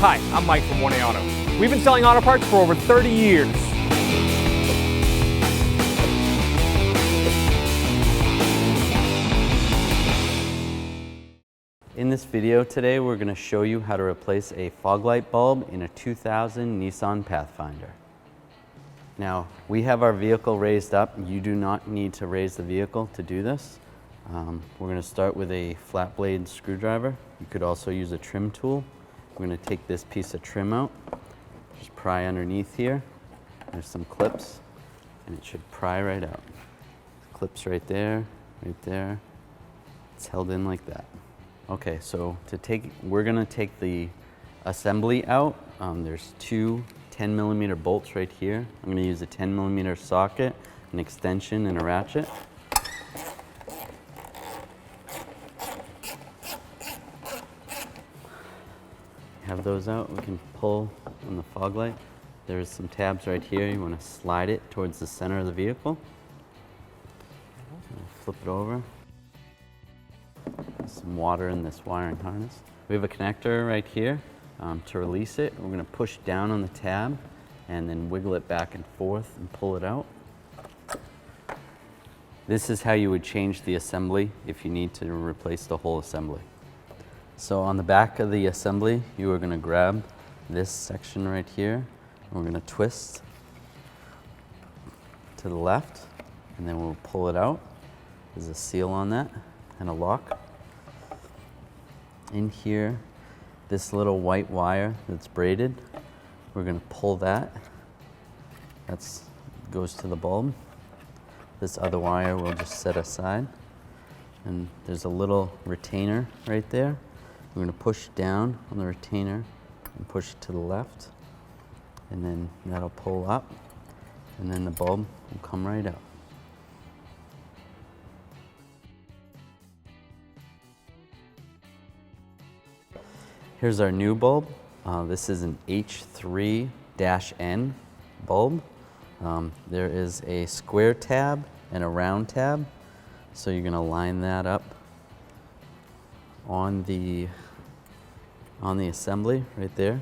Hi, I'm Mike from 1A Auto. We've been selling auto parts for over 30 years. In this video today, we're going to show you how to replace a fog light bulb in a 2000 Nissan Pathfinder. Now, we have our vehicle raised up. You do not need to raise the vehicle to do this. We're going to start with a flat blade screwdriver. You could also use a trim tool. We're going to take this piece of trim out, just pry underneath here. There's some clips, and it should pry right out. Clips right there, right there. It's held in like that. Okay, so we're going to take the assembly out. There's two 10mm bolts right here. I'm going to use a 10mm socket, an extension, and a ratchet. Have those out, we can pull on the fog light. There's some tabs right here. You want to slide it towards the center of the vehicle. Flip it over. There's some water in this wiring harness. We have a connector right here. To release it, we're going to push down on the tab and then wiggle it back and forth and pull it out. This is how you would change the assembly if you need to replace the whole assembly. So on the back of the assembly, you are going to grab this section right here, and we're going to twist to the left, and then we'll pull it out. There's a seal on that and a lock. In here, this little white wire that's braided, we're going to pull that. That goes to the bulb. This other wire we'll just set aside. And there's a little retainer right there. We're going to push down on the retainer and push it to the left, and then that'll pull up, and then the bulb will come right out. Here's our new bulb. This is an H3-N bulb. There is a square tab and a round tab, so you're going to line that up on the assembly right there.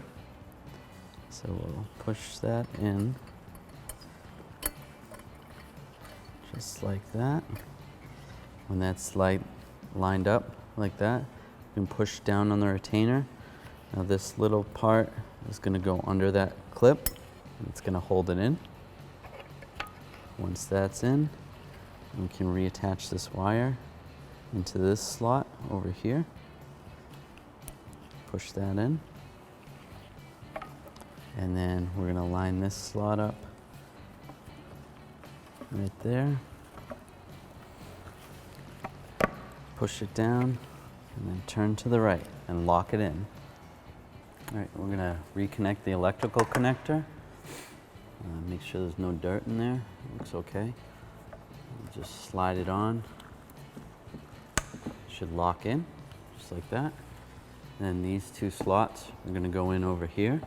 So we'll push that in just like that. When that's lined up like that, you can push down on the retainer. Now this little part is going to go under that clip, and it's going to hold it in. Once that's in, we can reattach this wire into this slot over here. Push that in. And then we're going to line this slot up right there. Push it down and then turn to the right and lock it in. All right, we're going to reconnect the electrical connector. Make sure there's no dirt in there. Looks okay. Just slide it on. Should lock in, just like that. Then these two slots are going to go in over here.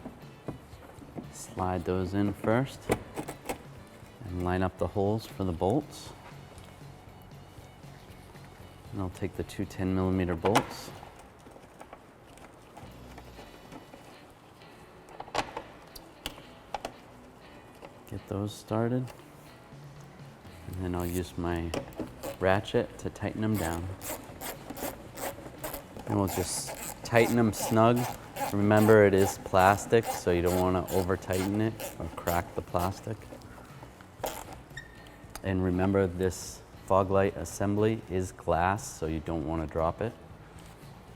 Slide those in first and line up the holes for the bolts. And I'll take the two 10mm bolts. Get those started. And then I'll use my ratchet to tighten them down. And we'll just tighten them snug. Remember, it is plastic, so you don't want to over tighten it or crack the plastic. And remember, this fog light assembly is glass, so you don't want to drop it.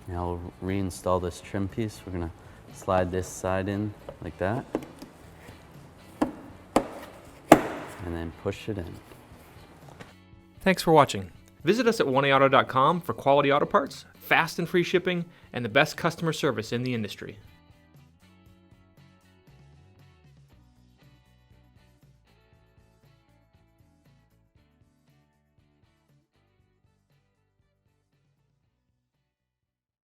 Now I'll reinstall this trim piece. We're going to slide this side in like that, and then push it in. Thanks for watching. Visit us at 1aauto.com for quality auto parts, fast and free shipping, and the best customer service in the industry.